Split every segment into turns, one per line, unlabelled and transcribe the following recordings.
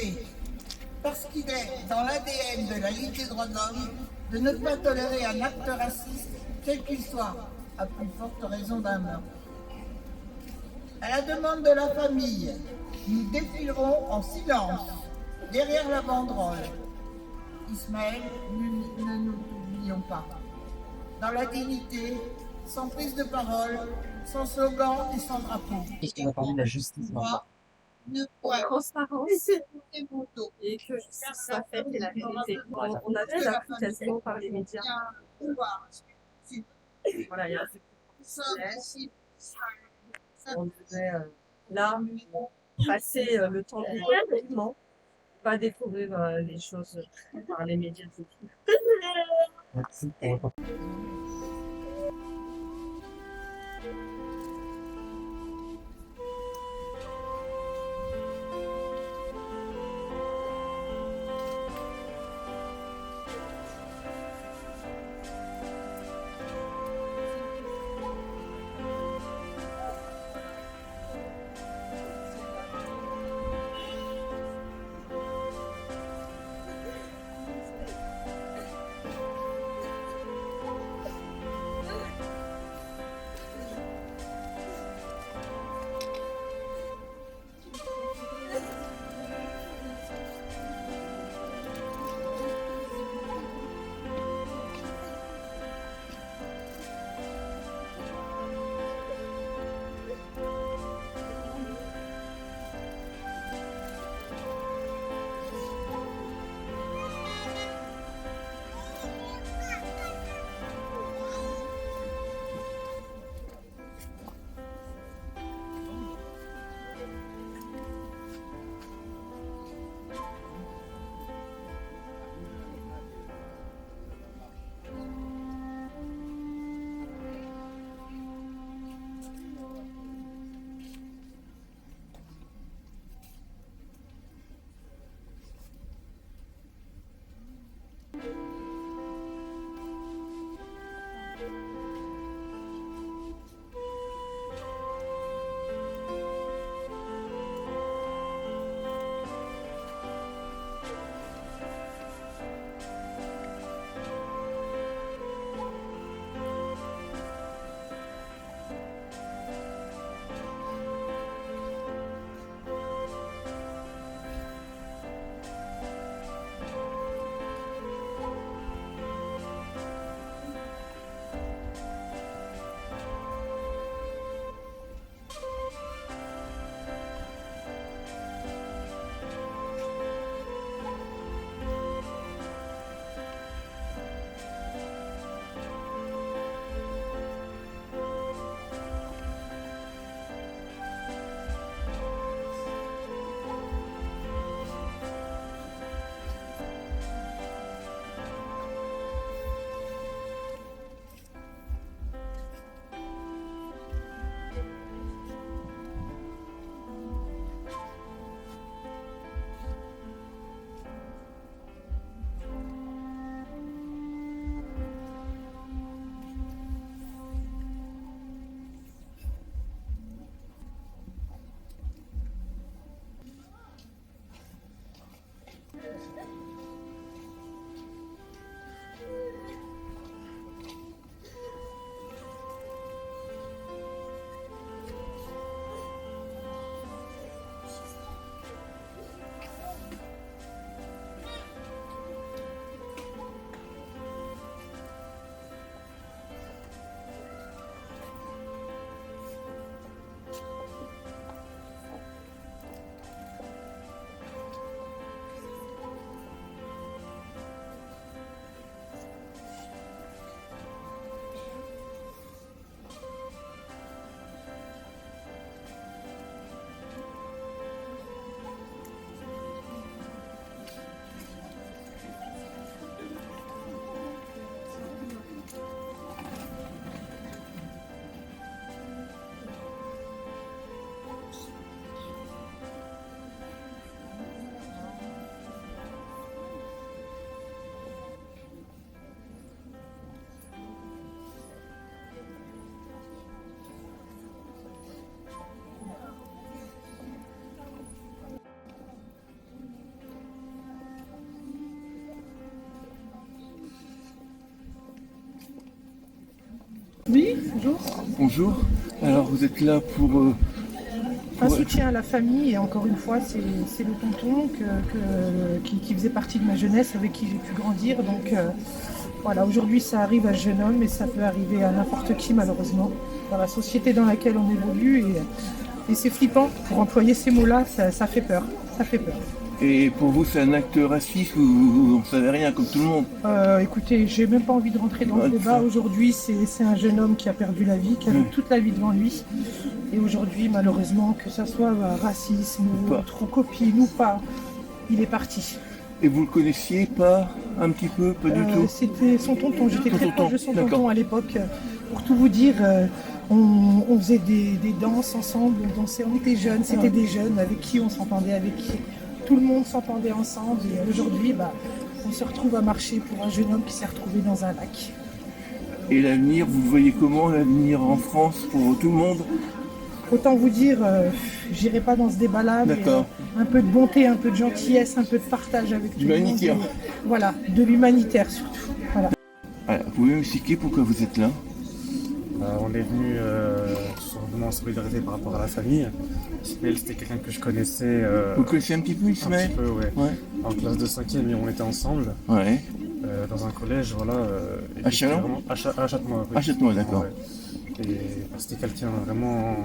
décidé, parce qu'il est dans l'ADN de la Ligue des droits de l'homme, de ne pas tolérer un acte raciste, quel qu'il soit, à plus forte raison d'un meurtre. À la demande de la famille, nous défilerons en silence derrière la banderole. Ismaël, ne nous oublions pas. Dans la dignité, sans prise de parole, sans slogan et sans drapeau.
Qu'est-ce qu'on a parlé de la justice maintenant?
Transparence et que justice soit faite et la vérité. On a tout appris quasiment par les médias. Voilà, il y a on devait là passer le temps tranquillement, pas découvrir les choses par les médias.
Merci.
bonjour.
Bonjour. Alors vous êtes là pour...
Un soutien à la famille et encore une fois, c'est le tonton qui faisait partie de ma jeunesse, avec qui j'ai pu grandir. Donc voilà, aujourd'hui ça arrive à ce jeune homme et ça peut arriver à n'importe qui malheureusement. Dans la société dans laquelle on évolue et c'est flippant, pour employer ces mots-là, ça fait peur. Ça fait peur.
Et pour vous, c'est un acte raciste ou vous ne savez rien comme tout le monde?
Écoutez, j'ai même pas envie de rentrer dans le débat. Aujourd'hui, c'est un jeune homme qui a perdu la vie, qui avait toute la vie devant lui. Et aujourd'hui, malheureusement, que ça soit racisme ou trop copine ou pas, il est parti.
Et vous le connaissiez pas un petit peu, pas du tout?
C'était son tonton, j'étais très proche de son
D'accord.
tonton à l'époque. Pour tout vous dire, on faisait des danses ensemble, on dansait, on était jeunes, c'était des jeunes avec qui on s'entendait, avec qui tout le monde s'entendait ensemble. Et aujourd'hui, on se retrouve à marcher pour un jeune homme qui s'est retrouvé dans un lac.
Et l'avenir, vous le voyez comment, l'avenir en France pour tout le monde?
Autant vous dire, j'irai pas dans ce débat-là, mais un peu de bonté, un peu de gentillesse, un peu de partage avec tout le monde.
L'humanitaire.
Voilà, de l'humanitaire surtout. Voilà.
Alors, vous pouvez m'expliquer pourquoi vous êtes là?
On est venu en solidarité par rapport à la famille. Ismaël, c'était quelqu'un que je connaissais.
Vous connaissez un petit peu Ismaël?
Un petit peu, ouais. En classe de 5e, et on était ensemble.
Ouais.
Dans un collège, voilà.
À Chalon?
À Châtenois. Oui.
À Châtenois, d'accord.
Ouais. Et c'était quelqu'un vraiment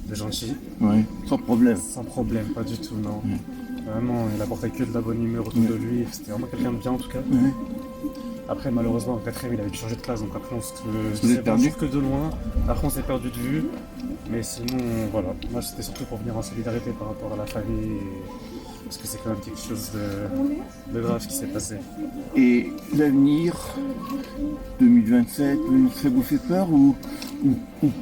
de gentil.
Ouais, sans problème.
Sans problème, pas du tout, non. Vraiment, il apportait que de la bonne humeur autour de lui. C'était vraiment quelqu'un de bien en tout cas. Après, malheureusement, en 4e, il avait dû changer de classe, donc après, on se disait
perdu
que de loin. Après, on s'est perdu de vue. Mais sinon, voilà. Moi, c'était surtout pour venir en solidarité par rapport à la famille. Parce que c'est quand même quelque chose de grave qui s'est passé.
Et l'avenir 2027, ça vous fait peur ou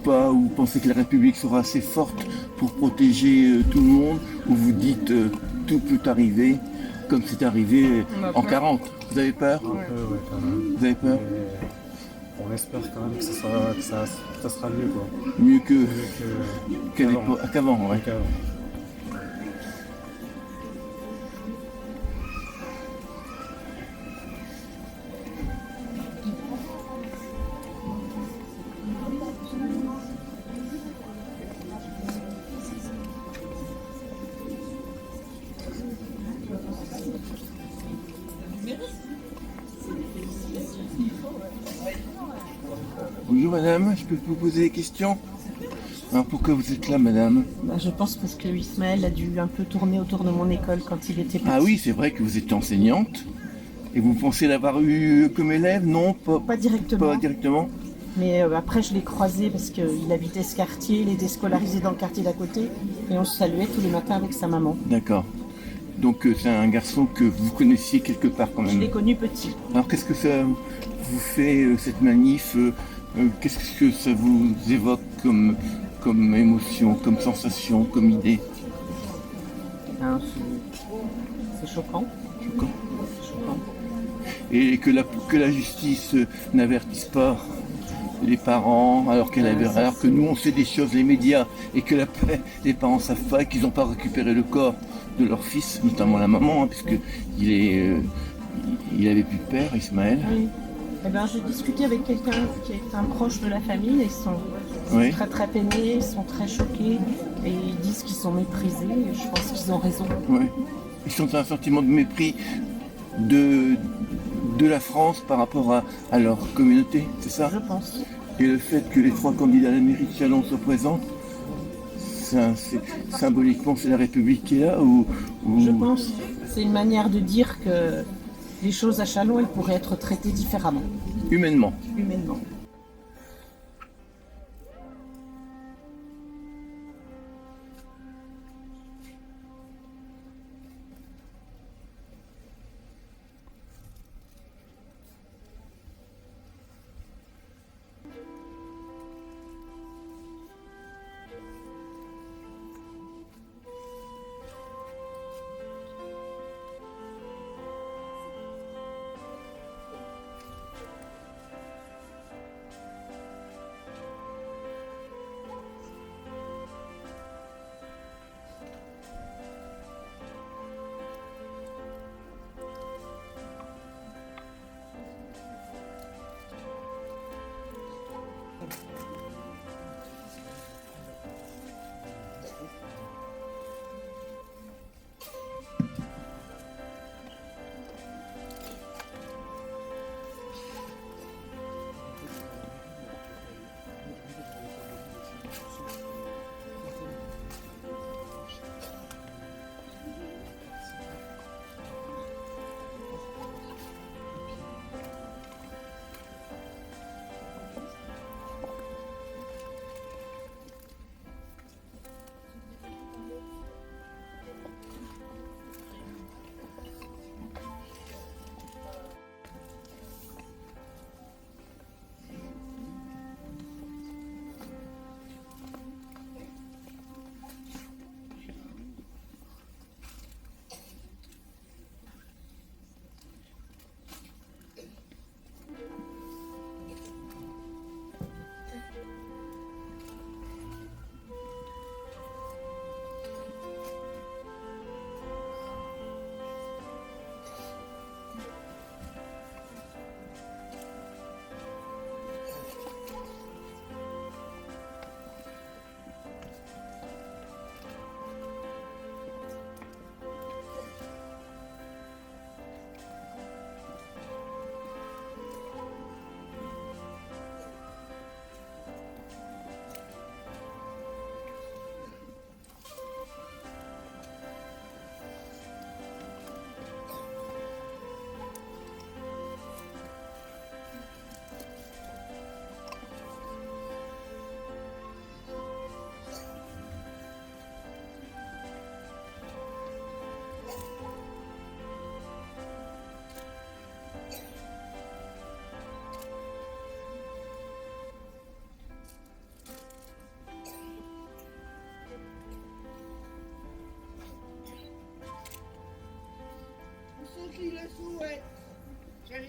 pas? Ou vous pensez que la République sera assez forte pour protéger tout le monde? Ou vous dites tout peut arriver comme c'est arrivé en 40? Vous avez peur?
Un peu, ouais, quand même.
Vous avez peur?
On espère quand même que ça sera mieux, quoi.
Mieux
qu'avant.
Ouais. Bonjour madame, je peux vous poser des questions? Alors pourquoi vous êtes là madame?
Je pense parce que Ismaël a dû un peu tourner autour de mon école quand il était petit.
Ah oui, c'est vrai que vous êtes enseignante. Et vous pensez l'avoir eu comme élève? Non,
pas directement.
Pas directement.
Mais après je l'ai croisé parce qu'il habitait ce quartier, il était scolarisé dans le quartier d'à côté. Et on se saluait tous les matins avec sa maman.
D'accord. Donc c'est un garçon que vous connaissiez quelque part quand même.
Je l'ai connu petit.
Alors qu'est-ce que ça vous fait cette manif? Qu'est-ce que ça vous évoque comme émotion, comme sensation, comme idée?
C'est choquant.
Choquant. Et que la justice n'avertisse pas les parents alors que nous on sait des choses, les médias, et que les parents savent pas et qu'ils n'ont pas récupéré le corps de leur fils, notamment la maman, puisque il avait plus de père, Ismaël.
Oui. Eh ben, j'ai discuté avec quelqu'un qui est un proche de la famille et ils sont très très peinés, ils sont très choqués et ils disent qu'ils sont méprisés et je pense qu'ils ont raison.
Oui. Ils ont un sentiment de mépris de la France par rapport à leur communauté, c'est ça?
Je pense.
Et le fait que les 3 candidats à la mairie de Chalon soient présents, symboliquement c'est la République qui est là ou...
Je pense. C'est une manière de dire que les choses à Chalon, elles pourraient être traitées différemment.
Humainement.
Humainement.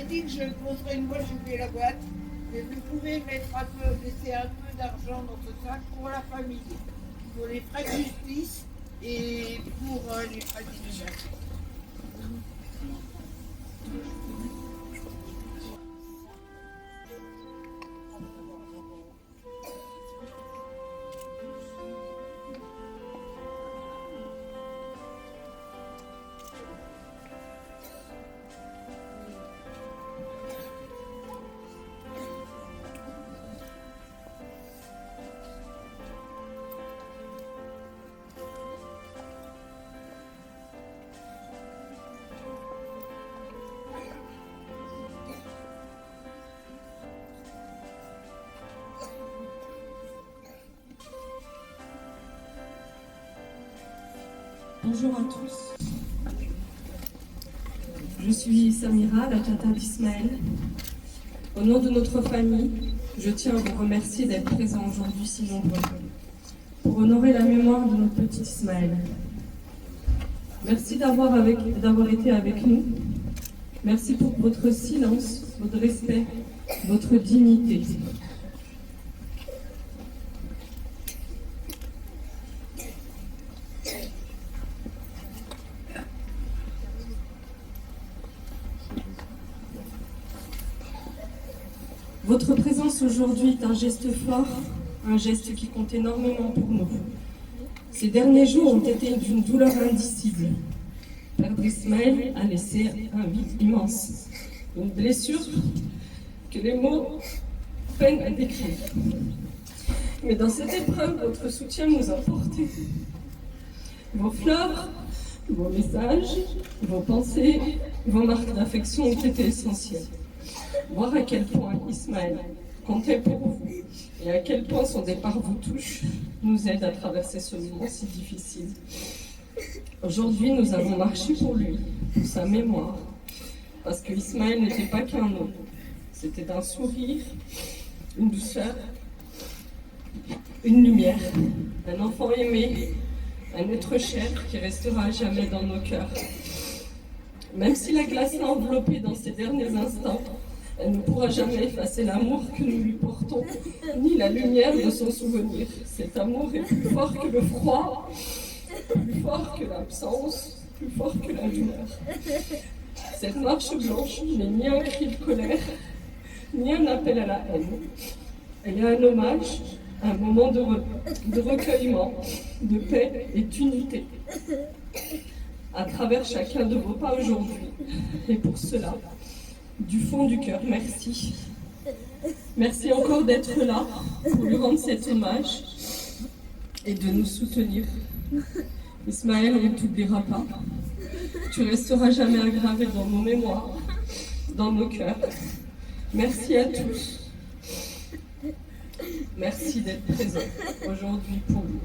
dit que je poserai une fois que j'ai fait la boîte, mais vous pouvez mettre laisser un peu d'argent dans ce sac pour la famille, pour les frais de justice et pour les frais d'immédiation.
Bonjour à tous. Je suis Samira, la tata d'Ismaël. Au nom de notre famille, je tiens à vous remercier d'être présents aujourd'hui si nombreux pour honorer la mémoire de notre petit Ismaël. Merci d'avoir été avec nous. Merci pour votre silence, votre respect, votre dignité. Votre présence aujourd'hui est un geste fort, un geste qui compte énormément pour nous. Ces derniers jours ont été d'une douleur indicible. Perdre Ismaël a laissé un vide immense, une blessure que les mots peinent à décrire. Mais dans cette épreuve, votre soutien nous a portés. Vos fleurs, vos messages, vos pensées, vos marques d'affection ont été essentielles. Voir à quel point Ismaël comptait pour vous et à quel point son départ vous touche nous aide à traverser ce moment si difficile. Aujourd'hui, nous avons marché pour lui, pour sa mémoire, parce que Ismaël n'était pas qu'un nom. C'était un sourire, une douceur, une lumière, un enfant aimé, un être cher qui restera à jamais dans nos cœurs. Même si la glace l'a enveloppé dans ces derniers instants, elle ne pourra jamais effacer l'amour que nous lui portons, ni la lumière de son souvenir. Cet amour est plus fort que le froid, plus fort que l'absence, plus fort que la douleur. Cette marche blanche n'est ni un cri de colère, ni un appel à la haine. Elle est un hommage, un moment de recueillement, de paix et d'unité. À travers chacun de vos pas aujourd'hui, et pour cela, du fond du cœur, merci. Merci encore d'être là pour lui rendre cet hommage et de nous soutenir. Ismaël, on ne t'oubliera pas. Tu resteras jamais aggravé dans nos mémoires, dans nos cœurs. Merci à tous. Merci d'être présents aujourd'hui pour nous.